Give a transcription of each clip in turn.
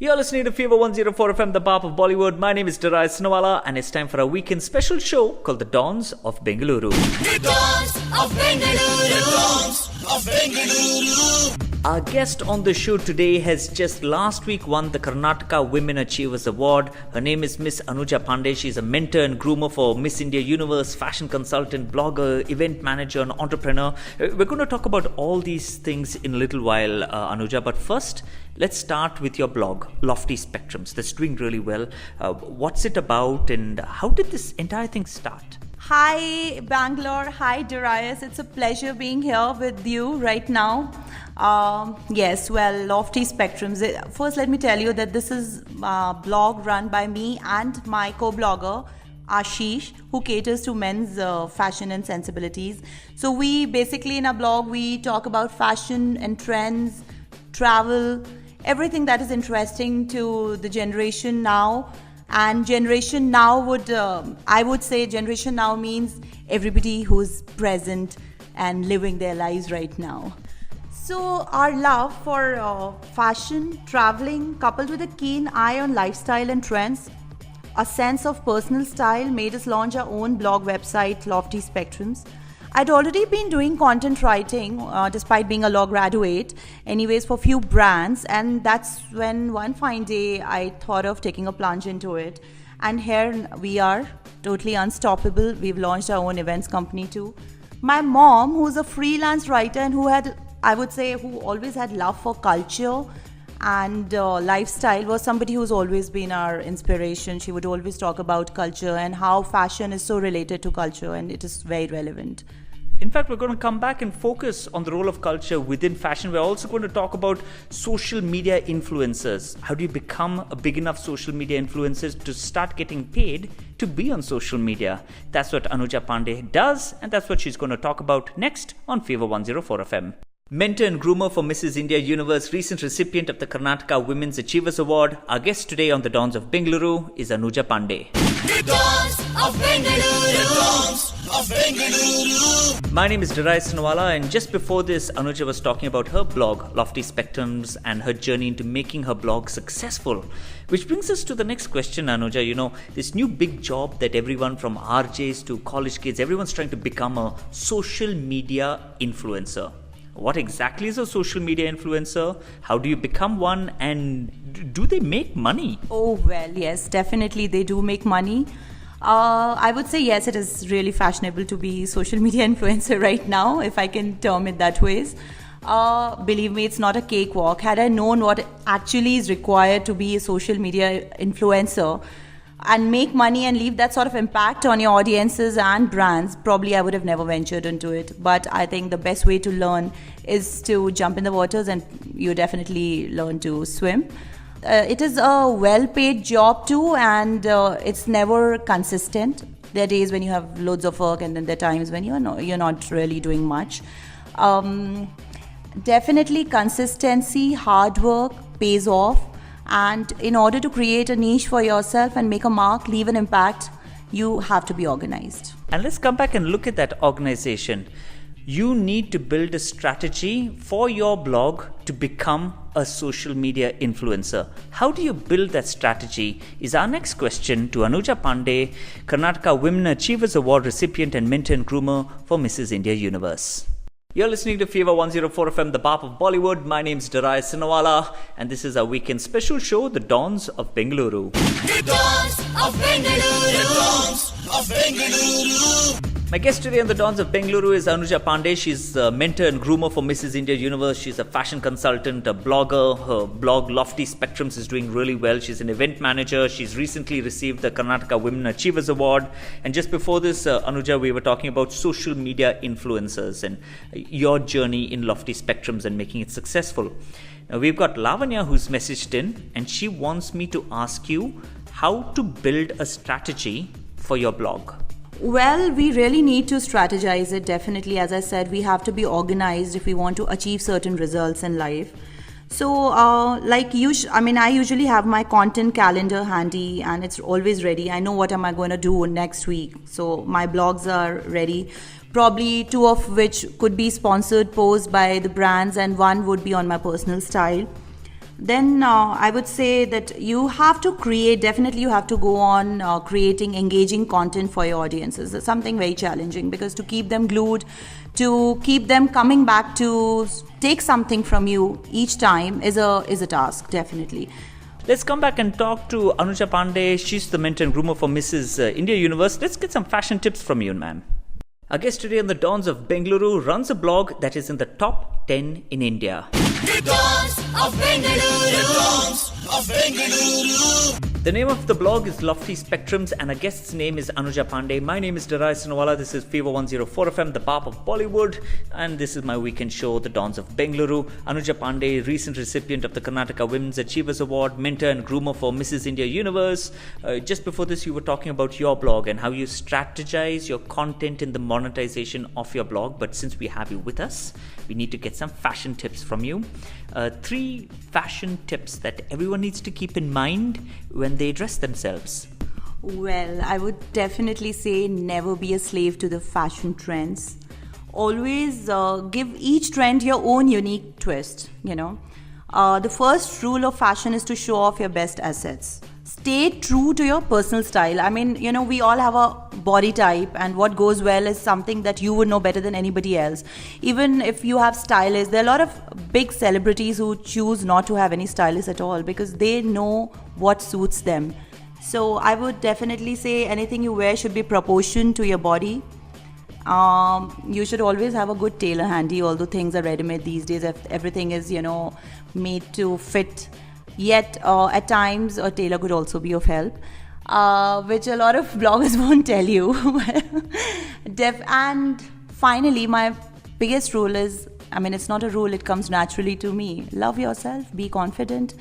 You're listening to Fever 104 FM, the Pop of Bollywood. My name is Darius Soonawala, and it's time for a weekend special show called The Dons of Bengaluru. The Dons of Bengaluru. The Dons of Bengaluru. Our guest on the show today has just last week won the Karnataka Women Achievers Award. Her name is Miss Anuja Pandey. She's a mentor and groomer for Miss India Universe, fashion consultant, blogger, event manager, and entrepreneur. We're going to talk about all these things in a little while, Anuja. But first, let's start with your blog, Loftyspectrums. That's doing really well. What's it about, and how did this entire thing start? Hi Bangalore, hi Darius. It's a pleasure being here with you right now. Loftyspectrums. First, let me tell you that this is a blog run by me and my co-blogger Ashish, who caters to men's fashion and sensibilities. So we basically, in our blog, we talk about fashion and trends, travel, everything that is interesting to the generation now. And generation now I would say generation now means everybody who's present and living their lives right now. So our love for fashion, traveling, coupled with a keen eye on lifestyle and trends, a sense of personal style made us launch our own blog website, Loftyspectrums. I'd already been doing content writing despite being a law graduate, anyways, for few brands, and that's when one fine day I thought of taking a plunge into it. And here we are, totally unstoppable. We've launched our own events company too. My mom, who's a freelance writer and who always had love for culture and lifestyle, was somebody who's always been our inspiration. She would always talk about culture and how fashion is so related to culture, and it is very relevant. In fact, we're going to come back and focus on the role of culture within fashion. We're also going to talk about social media influencers. How do you become a big enough social media influencer to start getting paid to be on social media? That's what Anuja Pandey does, and that's what she's going to talk about next on Fever 104 FM. Mentor and groomer for Mrs. India Universe, recent recipient of the Karnataka Women's Achievers Award. Our guest today on The Dons of Bengaluru is Anuja Pandey. The Dons of Bengaluru. The Dons of Bengaluru. My name is Darius Soonawala, and just before this, Anuja was talking about her blog, Loftyspectrums, and her journey into making her blog successful. Which brings us to the next question, Anuja. You know, this new big job that everyone from RJs to college kids, everyone's trying to become a social media influencer. What exactly is a social media influencer? How do you become one? And do they make money? Oh, well, yes, definitely they do make money. I would say yes, it is really fashionable to be social media influencer right now, if I can term it that way. Believe me, it's not a cakewalk. Had I known what actually is required to be a social media influencer and make money and leave that sort of impact on your audiences and brands, probably I would have never ventured into it. But I think the best way to learn is to jump in the waters, and you definitely learn to swim. It is a well-paid job too, and it's never consistent. There are days when you have loads of work, and then there are times when you're not really doing much. Definitely consistency, hard work pays off. And in order to create a niche for yourself and make a mark, leave an impact, you have to be organized. And let's come back and look at that organization. You need to build a strategy for your blog to become a social media influencer. How do you build that strategy is our next question to Anuja Pandey, Karnataka Women Achievers Award recipient and mentor and groomer for Mrs. India Universe. You're listening to Fever 104 FM, the Pop of Bollywood. My name's Darius Soonawala, and this is our weekend special show, The Dons of Bengaluru. The Dons of Bengaluru. The Dons of Bengaluru. My guest today on The Dons of Bengaluru is Anuja Pandey. She's a mentor and groomer for Mrs. India Universe. She's a fashion consultant, a blogger. Her blog, Loftyspectrums, is doing really well. She's an event manager. She's recently received the Karnataka Women Achievers Award. And just before this, Anuja, we were talking about social media influencers and your journey in Loftyspectrums and making it successful. Now, we've got Lavanya who's messaged in, and she wants me to ask you how to build a strategy for your blog. Well, we really need to strategize it, definitely. As I said, we have to be organized if we want to achieve certain results in life. So, I usually have my content calendar handy and it's always ready. I know what am I going to do next week. So, my blogs are ready. Probably 2 of which could be sponsored posts by the brands, and 1 would be on my personal style. then I would say that you have to create, definitely you have to go on creating engaging content for your audiences. It's something very challenging, because to keep them glued, to keep them coming back to take something from you each time is a task, definitely. Let's come back and talk to Anuja Pandey. She's the mentor and groomer for Mrs. India Universe. Let's get some fashion tips from you, ma'am. Our guest today on the Dons of Bengaluru runs a blog that is in the top 10 in India. The Dons of Bengaluru. The Dons of Bengaluru. The name of the blog is Loftyspectrums, and our guest's name is Anuja Pandey. My name is Darius Soonawala. This is Fever 104 FM, the Bap of Bollywood, and this is my weekend show, The Dons of Bengaluru. Anuja Pandey, recent recipient of the Karnataka Women's Achievers Award, mentor and groomer for Mrs. India Universe. Just before this, you were talking about your blog and how you strategize your content in the monetization of your blog. But since we have you with us, we need to get some fashion tips from you. 3 fashion tips that everyone needs to keep in mind when they dress themselves. Well, I would definitely say never be a slave to the fashion trends. Always give each trend your own unique twist, The first rule of fashion is to show off your best assets. Stay true to your personal style. I mean, we all have a body type, and what goes well is something that you would know better than anybody else. Even if you have stylists, there are a lot of big celebrities who choose not to have any stylist at all because they know what suits them. So I would definitely say anything you wear should be proportioned to your body. You should always have a good tailor handy, although things are ready-made these days. Everything is, made to fit. Yet, at times, a tailor could also be of help, which a lot of bloggers won't tell you. And finally, my biggest rule is, it's not a rule, it comes naturally to me. Love yourself, be confident.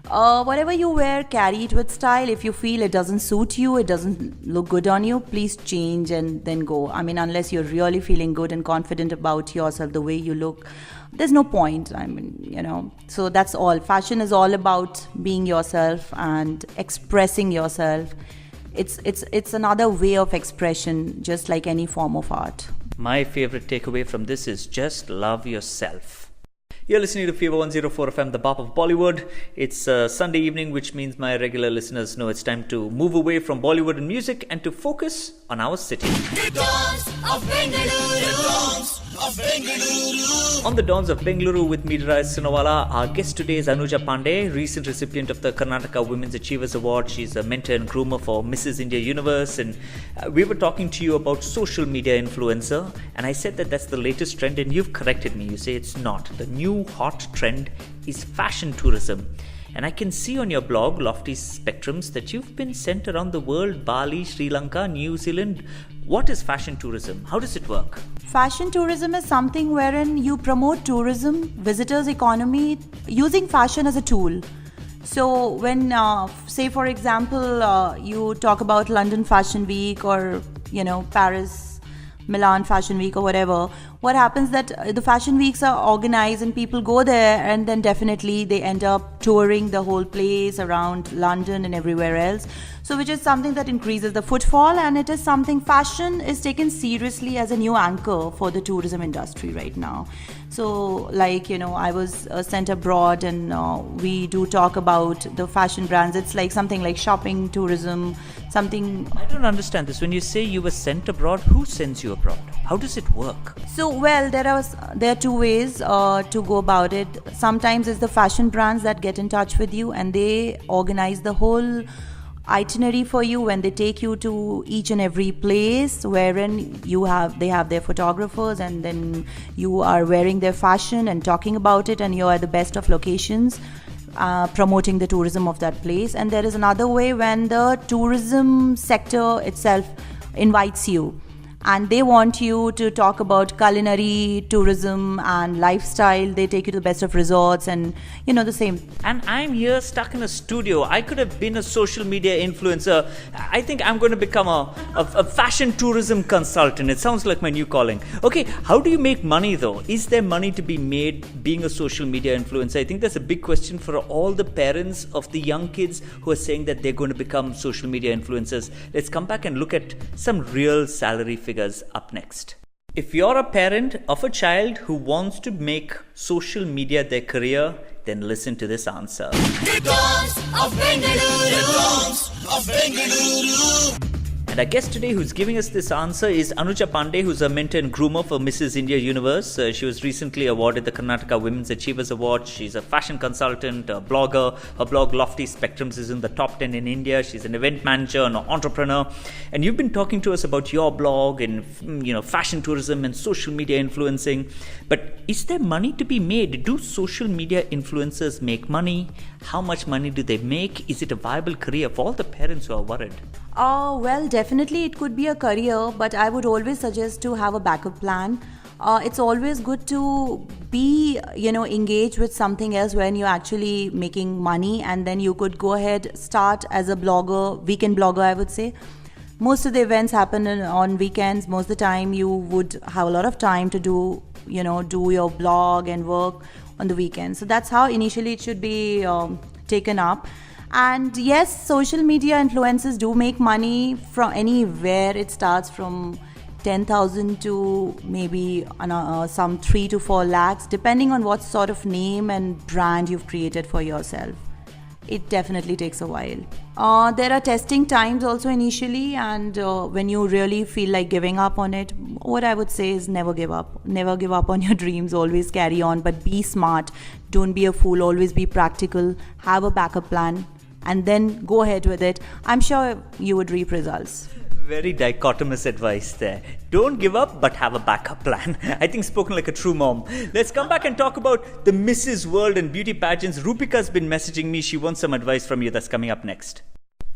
Whatever you wear, carry it with style. If you feel it doesn't suit you, it doesn't look good on you, please change and then go. Unless you're really feeling good and confident about yourself, the way you look, there's no point. So that's all. Fashion is all about being yourself and expressing yourself. It's another way of expression, just like any form of art. My favorite takeaway from this is just love yourself. You're listening to Fever 104 FM, the Bap of Bollywood. It's Sunday evening, which means my regular listeners know it's time to move away from Bollywood and music and to focus on our city. The Dons of Bengaluru. The Dons of Bengaluru. On the Dons of Bengaluru with me, Darius Soonawala, our guest today is Anuja Pandey, recent recipient of the Karnataka Women's Achievers Award. She's a mentor and groomer for Mrs. India Universe, and we were talking to you about social media influencer, and I said that that's the latest trend, and you've corrected me. You say it's not. The new hot trend is fashion tourism. And I can see on your blog, Loftyspectrums, that you've been sent around the world, Bali, Sri Lanka, New Zealand. What is fashion tourism? How does it work? Fashion tourism is something wherein you promote tourism, visitors' economy, using fashion as a tool. So when, say for example, you talk about London Fashion Week or, Paris, Milan Fashion Week or whatever, what happens that the fashion weeks are organized and people go there, and then definitely they end up touring the whole place around London and everywhere else. So which is something that increases the footfall, and it is something, fashion is taken seriously as a new anchor for the tourism industry right now. So I was sent abroad, and we do talk about the fashion brands. It's like something like shopping tourism, something. I don't understand this. When you say you were sent abroad, who sends you abroad? How does it work? So, well, there are 2 ways to go about it. Sometimes it's the fashion brands that get in touch with you, and they organize the whole itinerary for you when they take you to each and every place wherein they have their photographers, and then you are wearing their fashion and talking about it, and you are at the best of locations promoting the tourism of that place. And there is another way when the tourism sector itself invites you, and they want you to talk about culinary, tourism and lifestyle. They take you to the best of resorts and, the same. And I'm here stuck in a studio. I could have been a social media influencer. I think I'm going to become a fashion tourism consultant. It sounds like my new calling. Okay, how do you make money though? Is there money to be made being a social media influencer? I think that's a big question for all the parents of the young kids who are saying that they're going to become social media influencers. Let's come back and look at some real salary figures up next. If you're a parent of a child who wants to make social media their career, then listen to this answer. The Dons of Bengaluru. The Dons of Bengaluru. And our guest today who's giving us this answer is Anuja Pandey, who's a mentor and groomer for Mrs. India Universe. She was recently awarded the Karnataka Women's Achievers Award. She's a fashion consultant, a blogger. Her blog Loftyspectrums is in the top 10 in India. She's an event manager and an entrepreneur. And you've been talking to us about your blog and fashion tourism and social media influencing. But is there money to be made? Do social media influencers make money? How much money do they make? Is it a viable career for all the parents who are worried? Well, definitely it could be a career, but I would always suggest to have a backup plan. It's always good to be, engaged with something else when you're actually making money, and then you could go ahead, start as a blogger, weekend blogger, I would say. Most of the events happen on weekends. Most of the time you would have a lot of time to do your blog and work on the weekends. So that's how initially it should be taken up. And yes, social media influencers do make money from anywhere. It starts from 10,000 to maybe some 3 to 4 lakhs, depending on what sort of name and brand you've created for yourself. It definitely takes a while. There are testing times also initially, and when you really feel like giving up on it, what I would say is never give up. Never give up on your dreams, always carry on, but be smart. Don't be a fool, always be practical, have a backup plan, and then go ahead with it. I'm sure you would reap results. Very dichotomous advice there. Don't give up, but have a backup plan. I think spoken like a true mom. Let's come back and talk about the Mrs. World and beauty pageants. Rupika's been messaging me. She wants some advice from you. That's coming up next.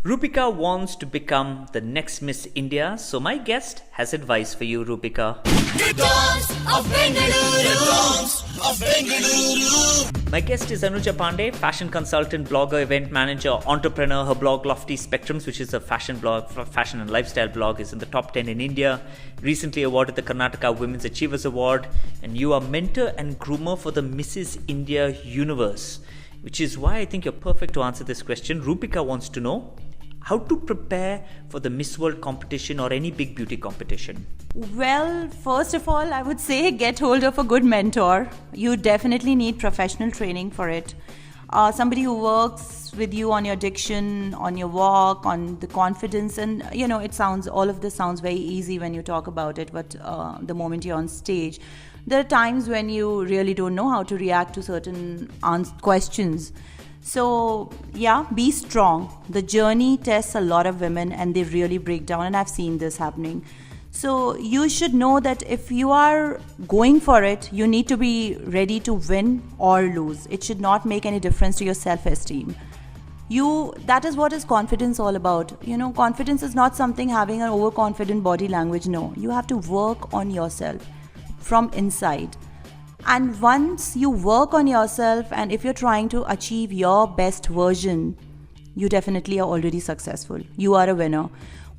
Rupika wants to become the next Miss India. So my guest has advice for you, Rupika. The Dons of Bengaluru. The Dons of Bengaluru. My guest is Anuja Pandey, fashion consultant, blogger, event manager, entrepreneur. Her blog Loftyspectrums, which is a fashion blog, fashion and lifestyle blog, is in the top 10 in India. Recently awarded the Karnataka Women's Achievers Award. And you are mentor and groomer for the Mrs. India Universe, which is why I think you're perfect to answer this question. Rupika wants to know how to prepare for the Miss World competition or any big beauty competition. Well, first of all, I would say get hold of a good mentor. You definitely need professional training for it. Somebody who works with you on your diction, on your walk, on the confidence, and all of this sounds very easy when you talk about it, but the moment you're on stage, there are times when you really don't know how to react to certain questions. So yeah, be strong. The journey tests a lot of women and they really break down, and I've seen this happening. So you should know that if you are going for it, you need to be ready to win or lose. It should not make any difference to your self-esteem. That is what is confidence all about. Confidence is not something having an overconfident body language. No, you have to work on yourself from inside. And once you work on yourself, and if you're trying to achieve your best version, you definitely are already successful. You are a winner.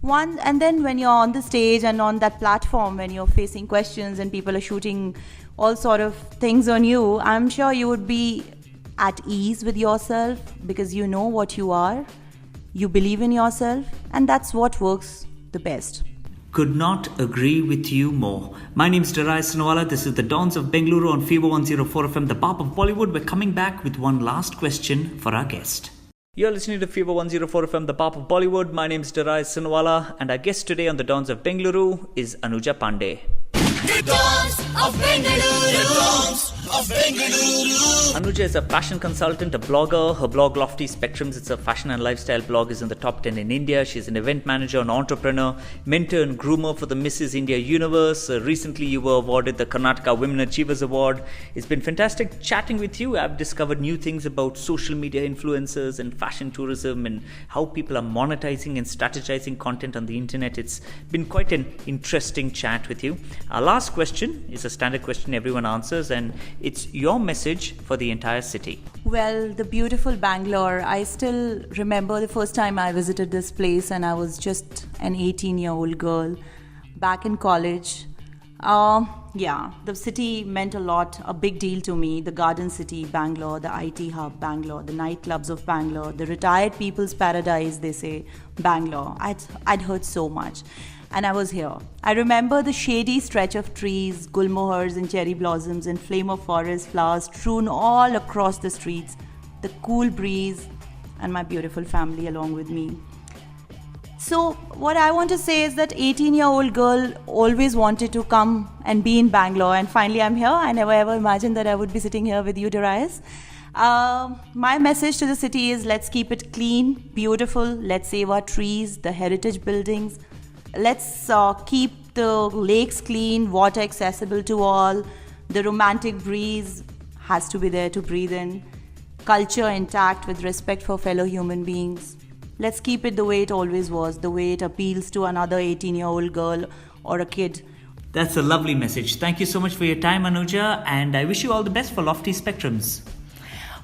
And then when you're on the stage and on that platform, when you're facing questions and people are shooting all sort of things on you, I'm sure you would be at ease with yourself because you know what you are, you believe in yourself, and that's what works the best. Could not agree with you more. My name is Darius Soonawala. This is the Dons of Bengaluru on Fever 104 FM, the pop of Bollywood. We're coming back with one last question for our guest. You're listening to Fever 104 FM, the pop of Bollywood. My name is Darius Soonawala, and our guest today on the Dons of Bengaluru is Anuja Pandey. The Dons of Bengaluru. The Dons of Bengaluru. Anuja is a fashion consultant, a blogger. Her blog Loftyspectrums, it's a fashion and lifestyle blog, is in the top 10 in India. She's an event manager, an entrepreneur, mentor and groomer for the Mrs. India Universe. Recently you were awarded the Karnataka Women Achievers Award. It's been fantastic chatting with you. I've discovered new things about social media influencers and fashion tourism and how people are monetizing and strategizing content on the internet. It's been quite an interesting chat with you. Our last question is a standard question everyone answers, and it's your message for the entire city. Well, the beautiful Bangalore. I still remember the first time I visited this place, and I was just an 18-year-old girl back in college. The city meant a lot, a big deal to me. The garden city, Bangalore, the IT hub, Bangalore, the nightclubs of Bangalore, the retired people's paradise, they say, Bangalore. I'd heard so much. and I was here. I remember the shady stretch of trees, gulmohars and cherry blossoms and flame of forest flowers strewn all across the streets, the cool breeze, and my beautiful family along with me. So what I want to say is that 18-year-old girl always wanted to come and be in Bangalore, and finally I'm here. I never ever imagined that I would be sitting here with you, Darius. My message to the city is, let's keep it clean, beautiful. Let's save our trees, the heritage buildings. Let's keep the lakes clean, water accessible to all. The romantic breeze has to be there to breathe in. Culture intact with respect for fellow human beings. Let's keep it the way it always was, the way it appeals to another 18-year-old girl or a kid. That's a lovely message. Thank you so much for your time, Anuja, and I wish you all the best for Loftyspectrums.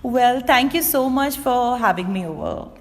Well, thank you so much for having me over.